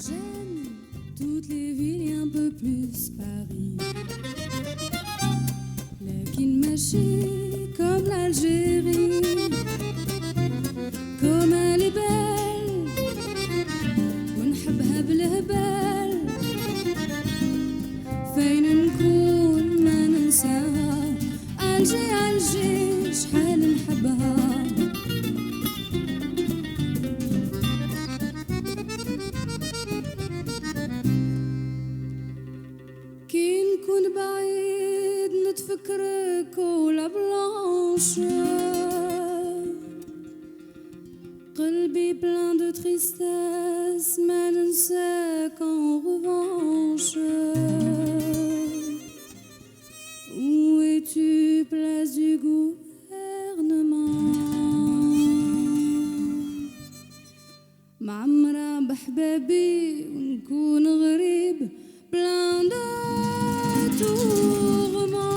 J'aime toutes les villes et un peu plus Paris. Lakin machie comme l'Algérie. Comme elle est belle ونحبها بالهبال. فين نكون ما ننساها. ألجي ألجي شحال نحبها. كي نكون بعيد نتفكرك ولا بلانش. قلبي plein de tristesse ما ننساك en revanche. Où es-tu, place du gouvernement? معمرة بحبابي ونكون غريب plein de tourments.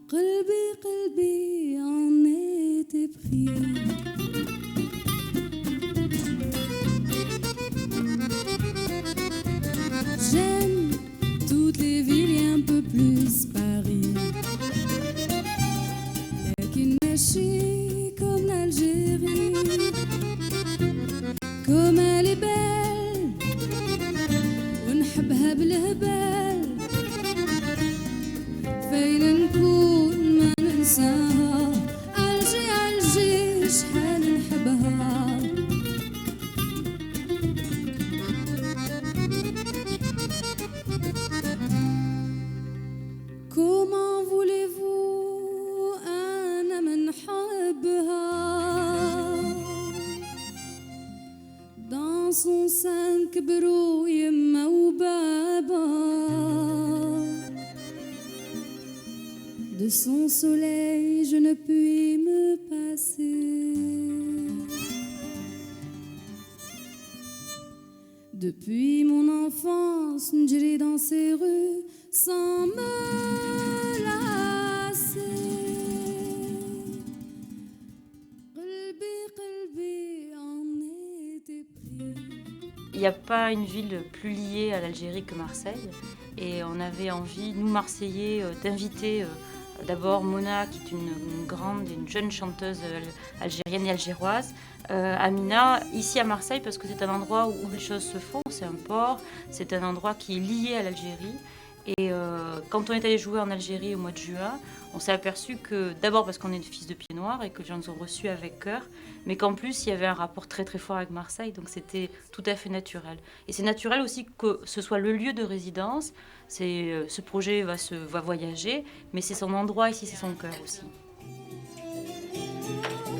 قلبي قلبي en était pris. J'aime toutes les villes et un peu plus Paris. Lakin machie comme l'Algérie. Comme elle est belle ونحبها بالهبال. فين نكون ما ننساها. ألجي ألجي شحال نحبها. Comment voulez-vous أنا من حبها. Dans son sein كبروا يما وبابا. De son soleil je ne puis me passer. Depuis mon enfance نجري dans ces rues sans me lasser. قلبي قلبي en était pris. Il n'y a pas une ville plus liée à l'Algérie que Marseille. Et on avait envie, nous Marseillais, d'inviter d'abord Mona, qui est une jeune chanteuse algérienne et algéroise, Amina, ici à Marseille, parce que c'est un endroit où les choses se font, c'est un port, c'est un endroit qui est lié à l'Algérie. Et quand on est allé jouer en Algérie au mois de juin, on s'est aperçu que, d'abord parce qu'on est des fils de pieds noirs et que les gens nous ont reçus avec cœur, mais qu'en plus il y avait un rapport très très fort avec Marseille, donc c'était tout à fait naturel. Et c'est naturel aussi que ce soit le lieu de résidence. Ce projet va voyager, mais c'est son endroit ici, c'est son cœur aussi.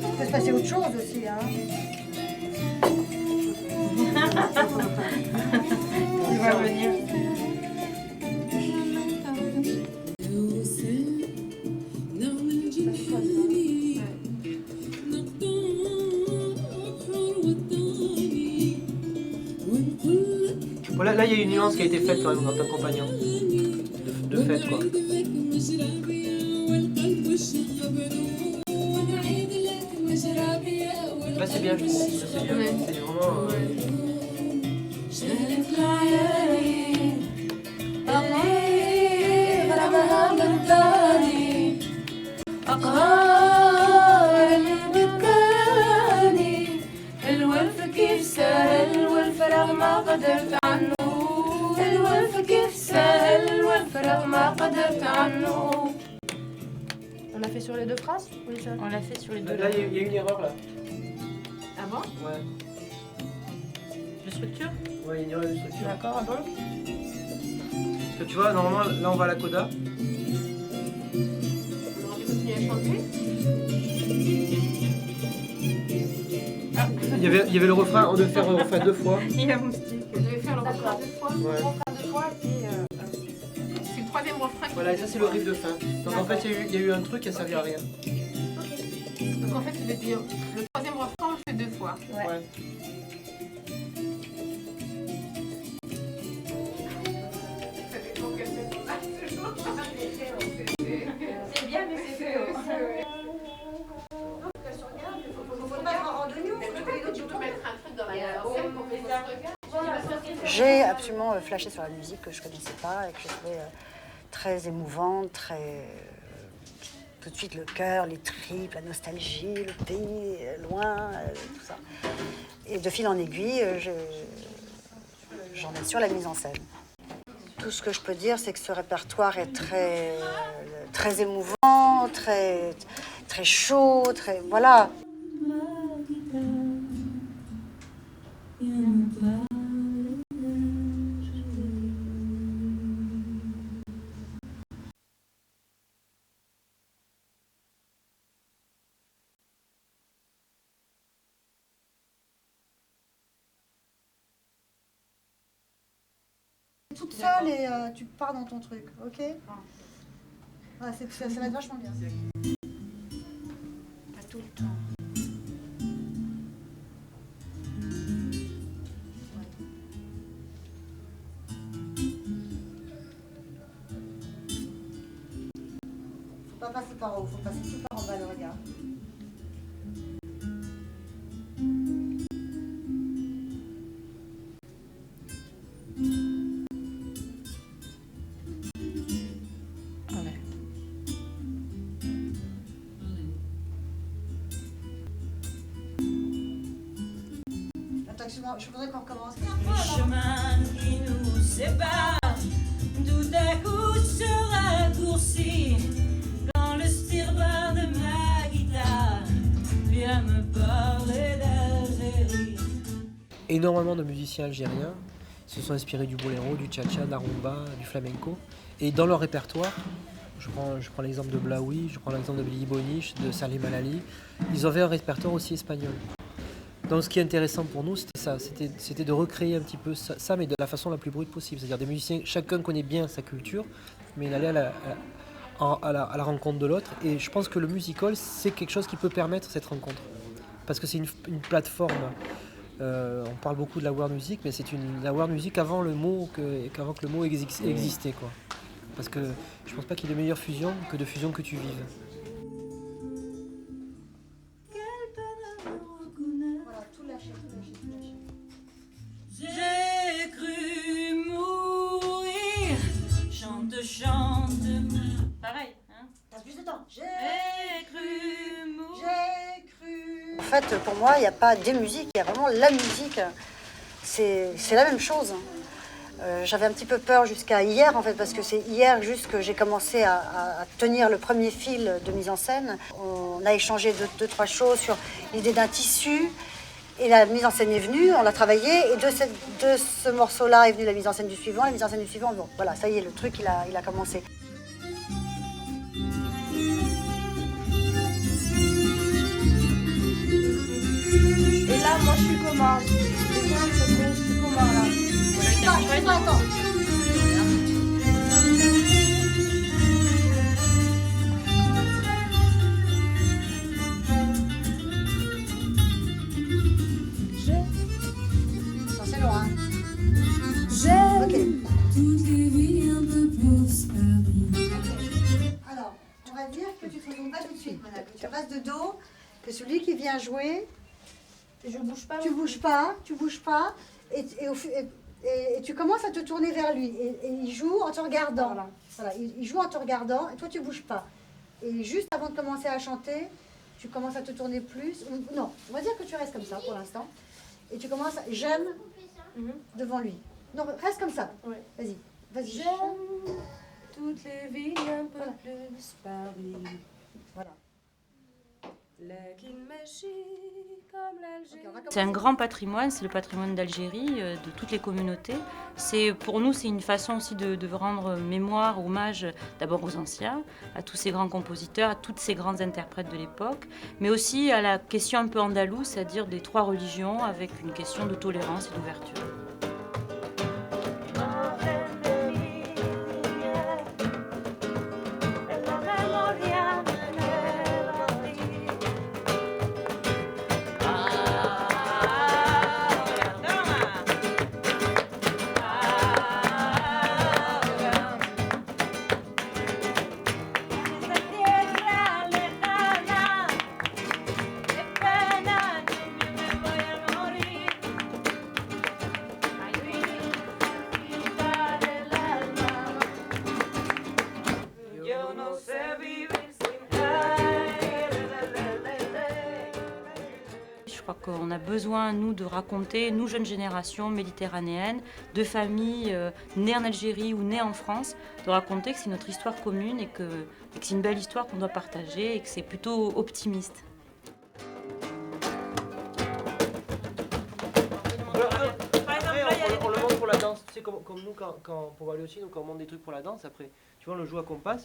Il peut se passer autre chose aussi, hein. Il va venir. Bon, là, il y a une nuance qui a été faite quand même dans t'accompagnant. De fait, quoi. Là, c'est bien, je trouve. Là, c'est bien. C'est vraiment... ما قدرت عنه. الولف كيف سهل والفراغ ما قدرت عنه. On l'a fait sur les deux phrases ou les seules? On l'a fait sur les deux. Là, il y a une erreur, là. Ah bon? Ouais. De structure? Ouais, il y a une erreur de structure. D'accord, donc? Parce que tu vois, normalement, là, on va à la coda. On aurait dû continuer à chanter. Il y avait le refrain, on devait faire le refrain 2 fois. Il y a moustique. Vous devez faire le refrain 2 fois. Ouais. Le refrain 2 fois et puis c'est le troisième refrain. Voilà, et ça c'est le riff de fin. Donc en fait, il y a eu un truc qui a servi à rien. Ok. Donc en fait, il veut dire le troisième refrain, on le fait 2 fois. Ouais. C'est bien, mais c'est fait. Faut pas en randonnée, on peut mettre un truc dans la absolument flashé sur la musique que je ne connaissais pas et que je trouvais très émouvante, très... tout de suite le cœur, les tripes, la nostalgie, le pays loin, tout ça. Et de fil en aiguille, j'en ai sur la mise en scène. Tout ce que je peux dire, c'est que ce répertoire est très émouvant, très chaud, très... Voilà. Toute seule et tu pars dans ton truc, ok? Ah, ça va être vachement bien. Pas tout le temps. Faut pas passer par haut, faut passer tout par en bas, le regard. Je voudrais qu'on recommence. Le chemin qui nous sépare, tout à coup se raccourcit. Quand le styrbar de ma guitare vient me parler d'Algérie. Énormément de musiciens algériens se sont inspirés du boléro, du cha-cha, de la rumba, du flamenco. Et dans leur répertoire, je prends l'exemple de Blaoui, je prends l'exemple de Billy Bonich, de Salim Alali, ils avaient un répertoire aussi espagnol. Donc ce qui est intéressant pour nous, c'était ça, c'était de recréer un petit peu ça, mais de la façon la plus brute possible. C'est-à-dire des musiciens, chacun connaît bien sa culture, mais il allait à la rencontre de l'autre. Et je pense que le musical, c'est quelque chose qui peut permettre cette rencontre. Parce que c'est une plateforme, on parle beaucoup de la world music, mais c'est la world music avant que le mot existait, quoi. Parce que je pense pas qu'il y ait de meilleure fusion que de fusion que tu vives. J'ai cru mourir, chante. Pareil, hein? Passe plus de temps. J'ai cru mourir. J'ai cru. En fait, pour moi, il n'y a pas des musiques, il y a vraiment la musique. C'est la même chose. J'avais un petit peu peur jusqu'à hier, en fait, parce que c'est hier juste que j'ai commencé à tenir le premier fil de mise en scène. On a échangé deux, trois choses sur l'idée d'un tissu. Et la mise en scène est venue, on l'a travaillé, et de ce morceau-là est venue la mise en scène du suivant, la mise en scène du suivant, bon, voilà, ça y est, le truc, il a commencé. Et là, moi, je suis comment? Je suis comment, là? Attends. C'est long, hein? Ok. Alors, on va dire que tu te retournes pas tout de suite, madame. Tu restes de dos, que celui qui vient jouer, Je bouge pas. tu bouges pas, et tu commences à te tourner vers lui. Et il joue en te regardant. Voilà, il joue en te regardant, et toi tu bouges pas. Et juste avant de commencer à chanter, tu commences à te tourner plus. Non, on va dire que tu restes comme ça pour l'instant. Et tu commences à j'aime devant lui. Non, reste comme ça. Ouais. Vas-y. J'aime toutes les villes un peu plus Paris. Voilà. Comme l'Algérie. Ok, on va C'est un commencer. grand patrimoine, c'est le patrimoine d'Algérie, de toutes les communautés. Pour nous, c'est une façon aussi de rendre mémoire, hommage d'abord aux anciens, à tous ces grands compositeurs, à toutes ces grands interprètes de l'époque, mais aussi à la question un peu andalouse, c'est-à-dire des trois religions, avec une question de tolérance et d'ouverture. Je crois qu'on a besoin, nous, de raconter, nous, jeunes générations méditerranéennes, de familles nées en Algérie ou nées en France, de raconter que c'est notre histoire commune et que c'est une belle histoire qu'on doit partager et que c'est plutôt optimiste. Après, on le monte pour la danse. Tu sais, comme nous, quand pour aller au cinéma, quand on monte des trucs pour la danse, après, tu vois, on le joue à compas.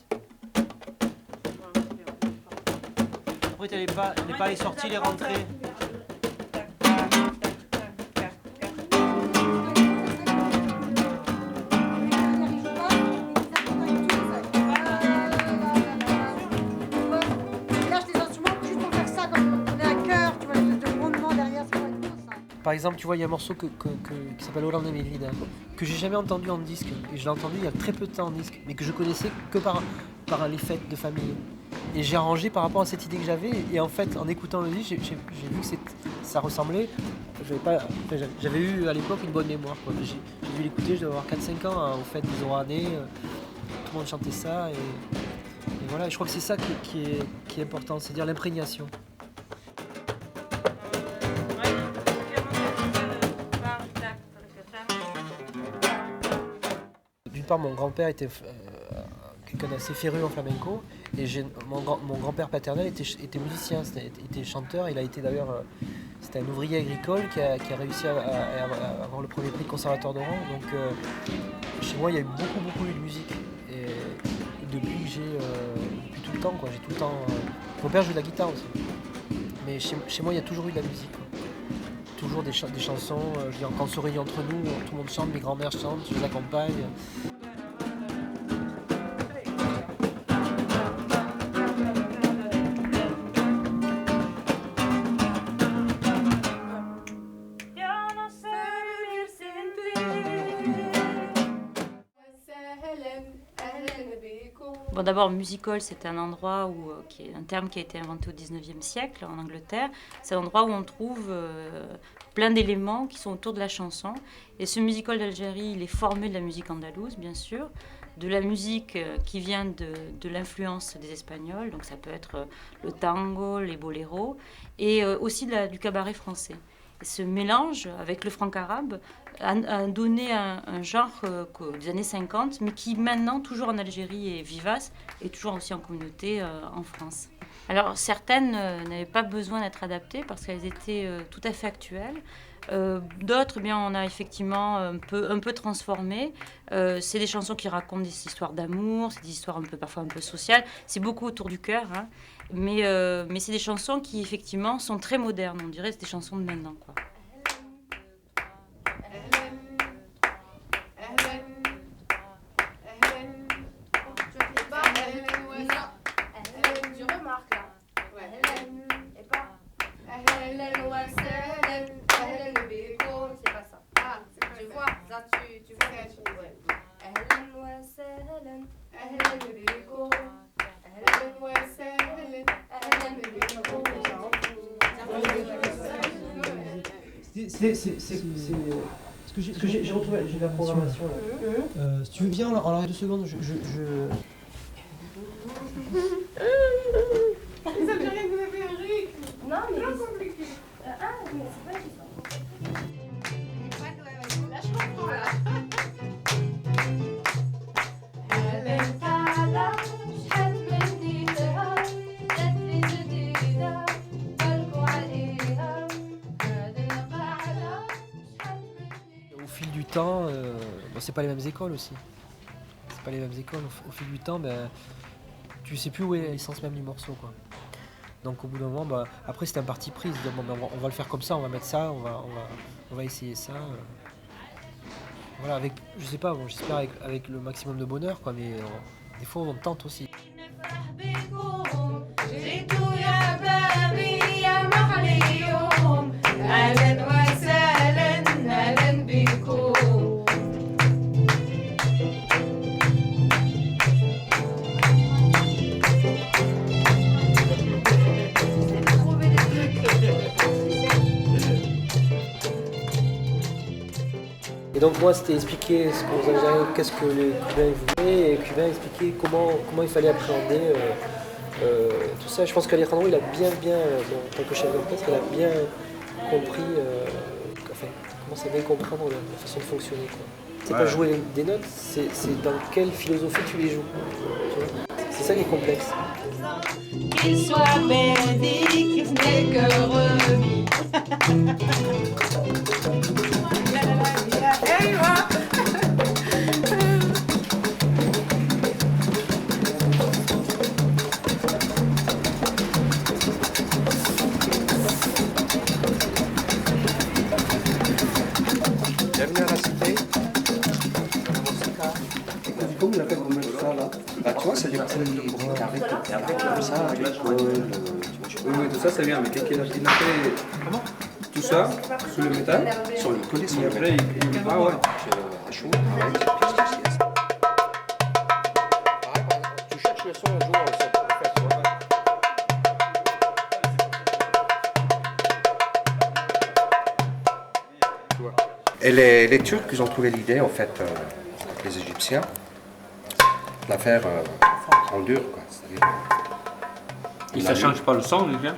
Après, tu n'as pas les sorties, les rentrées. Par exemple, tu vois, il y a un morceau qui s'appelle Hollande et Mévide, que j'ai jamais entendu en disque. Et je l'ai entendu il y a très peu de temps en disque, mais que je connaissais que par les fêtes de famille. Et j'ai arrangé par rapport à cette idée que j'avais. Et en fait, en écoutant le disque, j'ai vu que ça ressemblait. J'avais eu à l'époque une bonne mémoire, quoi. J'ai dû l'écouter, je devais avoir 4-5 ans, aux fêtes des Oranais. Tout le monde chantait ça. Et voilà, et je crois que c'est ça qui est important, c'est-à-dire l'imprégnation. D'une part, mon grand-père était quelqu'un d'assez féru en flamenco, et mon grand-père paternel était musicien, était chanteur. Il a été d'ailleurs, c'était un ouvrier agricole qui a réussi à avoir le premier prix de conservatoire de Rouen. Donc chez moi, il y a eu beaucoup de musique, et depuis tout le temps, quoi. J'ai tout le temps. Mon père joue de la guitare aussi, mais chez moi, il y a toujours eu de la musique, quoi. Toujours des chansons, je veux dire, quand on se réunit entre nous, tout le monde chante, mes grands-mères chantent, je les accompagne. Bon, d'abord, music hall, c'est un endroit qui est un terme qui a été inventé au 19e siècle en Angleterre. C'est un endroit où on trouve plein d'éléments qui sont autour de la chanson. Et ce music hall d'Algérie, il est formé de la musique andalouse, bien sûr, de la musique qui vient de l'influence des Espagnols, donc ça peut être le tango, les boléros, et aussi du cabaret français. Et ce mélange avec le franc-arabe a donné un genre des années 50, mais qui maintenant, toujours en Algérie, est vivace et toujours aussi en communauté en France. Alors certaines n'avaient pas besoin d'être adaptées parce qu'elles étaient tout à fait actuelles. D'autres, bien, on a effectivement un peu transformé. C'est des chansons qui racontent des histoires d'amour, c'est des histoires parfois un peu sociales. C'est beaucoup autour du cœur, hein. Mais c'est des chansons qui effectivement sont très modernes. On dirait que c'est des chansons de maintenant, quoi. Ce que j'ai retrouvé, j'ai la programmation là. Si tu veux bien, alors 2 secondes, Les Algériens, vous avez un rythme. Non, mais Trop compliqué. mais c'est pas juste. Là, je comprends, là. Au fil du temps, c'est pas les mêmes écoles aussi. C'est pas les mêmes écoles. Au fil du temps, tu sais plus où est l'essence même du morceau, quoi. Donc au bout d'un moment, après c'était un parti pris. On va le faire comme ça, on va mettre ça, on va essayer ça. Voilà, avec, je sais pas, j'espère avec le maximum de bonheur, quoi. Mais des fois on tente aussi. donc moi c'était expliquer ce que aux Algériens, qu'est-ce que les Cubains voulaient, et les Cubains expliquer comment il fallait appréhender tout ça. Je pense qu'Alejandro il a bien, en tant que chef d'orchestre, il a bien compris, comment ça bien comprendre la façon de fonctionner, quoi. C'est pas jouer des notes, c'est dans quelle philosophie tu les joues. C'est ça qui est complexe. Qu'il soit bénédicte, n'est que remis. Bienvenue à la cité. Comment on appelle comme ça là? Bah tu vois, c'est des petits carrés comme ça, l'école, Oui, tout ça, c'est bien, mais il a fait tout ça sur le métal. sur le collé, sur Et le après, métal. ah ouais. Chaud, pareil, pareil, tu cherches le son un jour, ça peut faire, tu vois. Tu vois. Et les Turcs, ils ont trouvé l'idée, en fait, les Égyptiens, de la faire en dur, quoi. C'est-à-dire, Et ça change pas le son, les gars?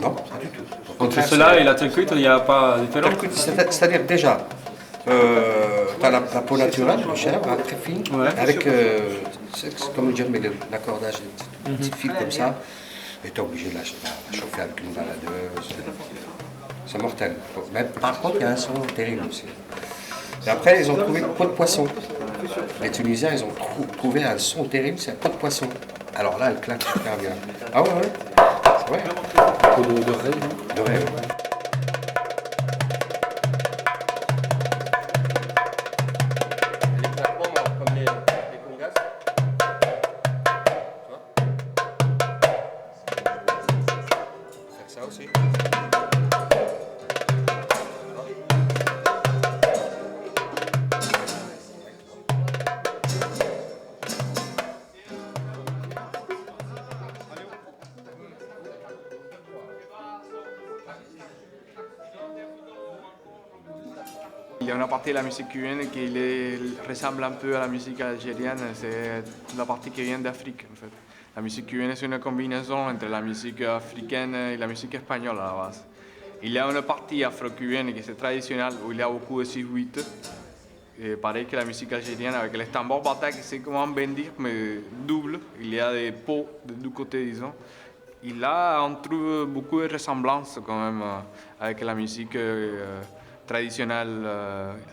non, pas du tout. Au Entre contraire, cela et la telkut, il n'y a pas de différence? c'est-à-dire déjà, tu as la peau naturelle, le chèvre, hein, très fine, Ouais. avec, c'est comme dire, mais l'accordage, des petits fils comme ça, et tu es obligé de la chauffer avec une baladeuse. C'est mortel. Mais par contre, il y a un son terrible aussi. Et après, ils ont trouvé le pot de poisson. Les Tunisiens, ils ont trouvé un son terrible, c'est un pot de poisson. Alors là, elle claque super bien. Ah ouais, ouais. C'est vrai. De rêve, non? De rêve. Comme les congas. Tu vois? Faire ça aussi. Il y a une partie de la musique cubaine qui ressemble un peu à la musique algérienne, c'est la partie qui vient d'Afrique en fait. La musique cubaine c'est une combinaison entre la musique africaine et la musique espagnole à la base. Il y a une partie afro-cubaine qui est traditionnelle où il y a beaucoup de 6-8. Et pareil que la musique algérienne avec les tambours batak, c'est comme un bendir mais double. Il y a des pots de deux côtés disons. Et là on trouve beaucoup de ressemblances quand même avec la musique traditionnelle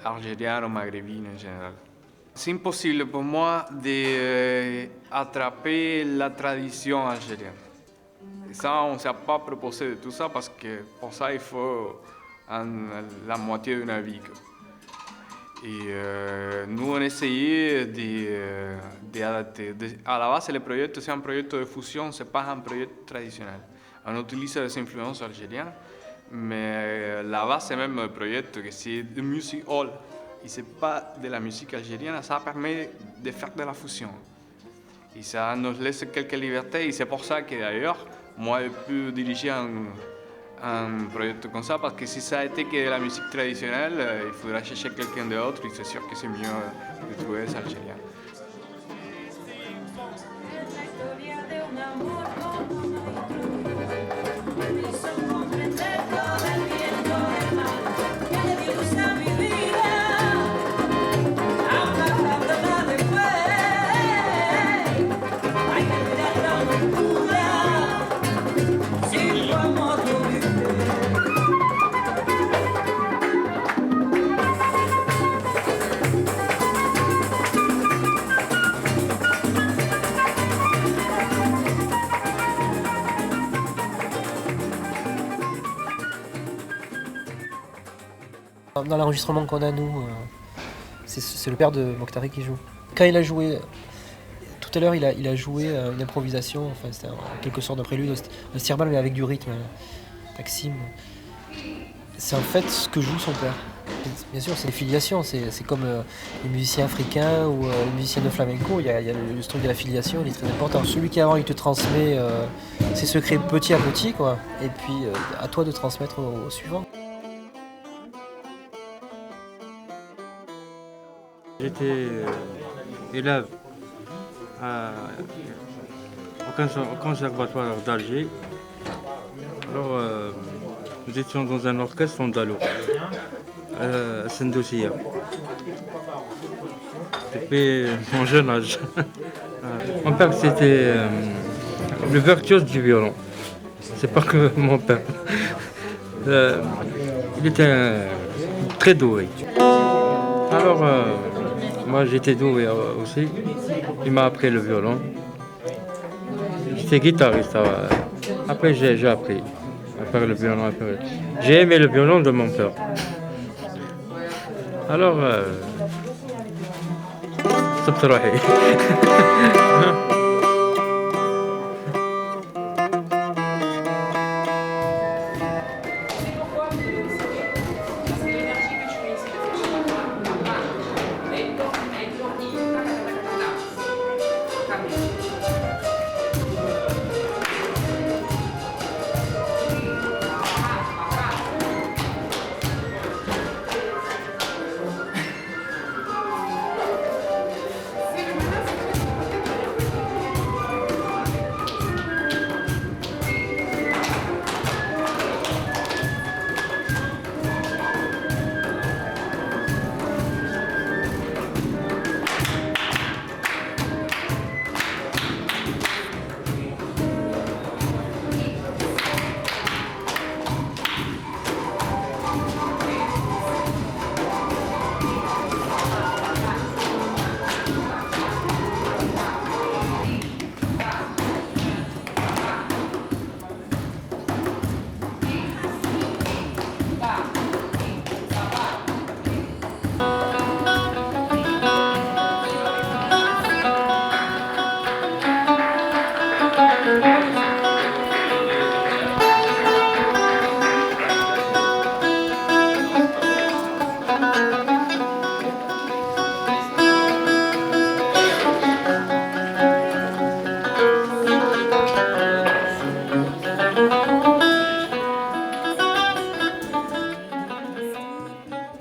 algérienne ou maghrébine en général. C'est impossible pour moi d'attraper la tradition algérienne. Et ça, on ne s'est pas proposé de tout ça parce que pour ça, il faut la moitié d'une vie. Et nous, on a essayé d'adapter. À la base, le projet, c'est un projet de fusion, ce n'est pas un projet traditionnel. On utilise des influences algériennes. Mais la base, c'est même un projet que c'est de music hall. Et ce n'est pas de la musique algérienne, ça permet de faire de la fusion. Et ça nous laisse quelques libertés. Et c'est pour ça que d'ailleurs, moi, je peux diriger un projet comme ça, parce que si ça a été que de la musique traditionnelle, il faudra chercher quelqu'un d'autre. Et c'est sûr que c'est mieux de trouver des Algériens. Dans l'enregistrement qu'on a nous, c'est le père de Mokhtari qui joue. Quand il a joué, tout à l'heure il a joué une improvisation, enfin c'était en quelque sorte un prélude, un stirbal mais avec du rythme, Taksim. C'est en fait ce que joue son père. Bien sûr, c'est des filiations, c'est comme les musiciens africains ou les musiciens de flamenco, il y a le truc de la filiation, il est très important. Celui qui avant il te transmet ses secrets petit à petit, quoi, et puis à toi de transmettre au suivant. J'étais élève au conservatoire d'Alger. Alors, nous étions dans un orchestre andalou, à Saint-Dossier. Depuis mon jeune âge. Mon père, c'était le virtuose du violon. C'est pas que mon père. Il était très doué. Alors, moi, j'étais doué aussi. Il m'a appris le violon. J'étais guitariste. Après, j'ai appris à faire le violon. J'ai aimé le violon de mon père. Alors, صبت روحي.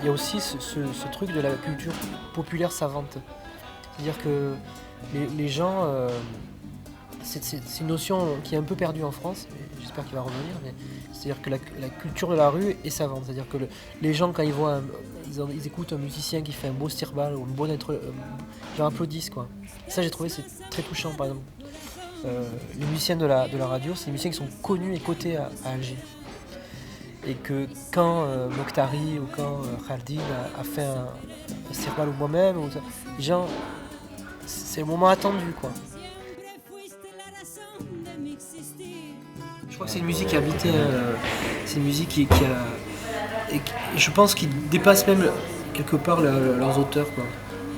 Il y a aussi ce truc de la culture populaire savante. C'est-à-dire que les gens... c'est une notion qui est un peu perdue en France, j'espère qu'il va revenir, mais c'est-à-dire que la culture de la rue est savante. C'est-à-dire que les gens, quand ils voient ils écoutent un musicien qui fait un beau stirbal ou une bonne intro, ils leur applaudissent, quoi. Ça, j'ai trouvé, c'est très touchant, par exemple. Les musiciens de la radio, c'est des musiciens qui sont connus et cotés à Alger. Et que quand Mokhtari ou quand Khaldin a fait un stirbal ou moi-même, les gens, c'est le moment attendu, quoi. Je crois que c'est une musique qui a habité, c'est une musique qui a, et je pense qu'il dépasse même quelque part leurs auteurs, quoi.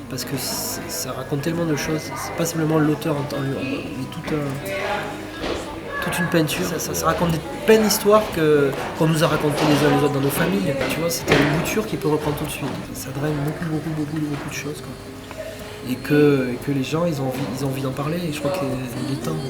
Parce que ça raconte tellement de choses, c'est pas simplement l'auteur en tant que mais toute une peinture, ça raconte plein d'histoires qu'on nous a racontées les uns les autres dans nos familles, tu vois, c'est une bouture qui peut reprendre tout de suite, ça draine beaucoup de choses, quoi. Et que les gens ils ont envie d'en parler, et je crois qu'il est temps.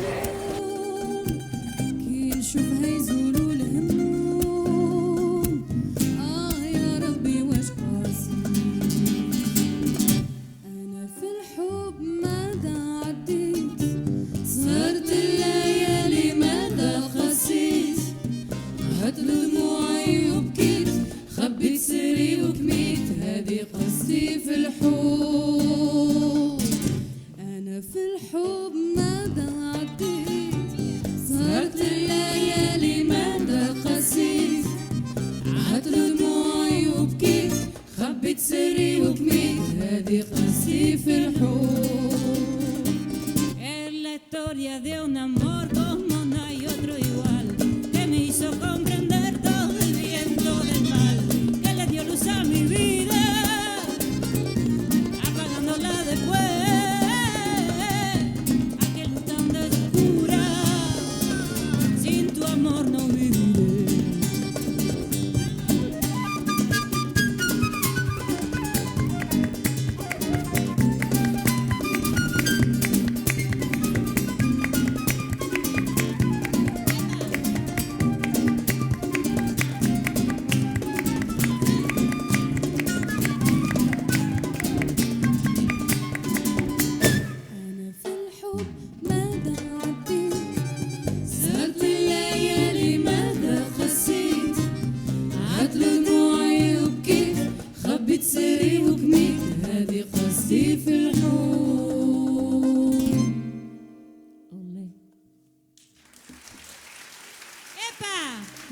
في الحب ماذا عديت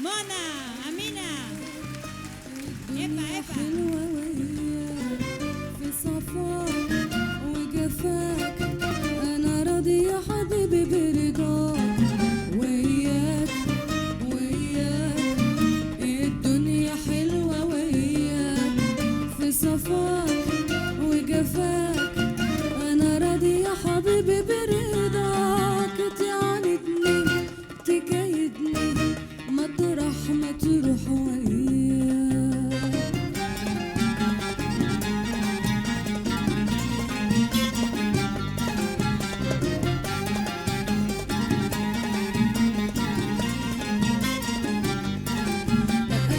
منى أمينة يبقى حلوة وياك في صفاك وجفاك أنا راضي يا حبيبي برضاك وياك وياك الدنيا حلوة وياك في صفاك وجفاك أنا راضي يا حبيبي برضاك تعاندني تكايدني مطرح ما تروح وياك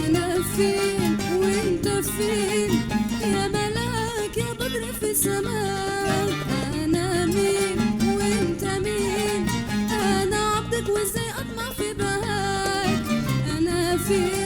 أنا فين وأنت فين يا ملاك يا بدر في سماك أنا مين وأنت مين أنا عبدك وإزاي أطمع في بهاك أنا فين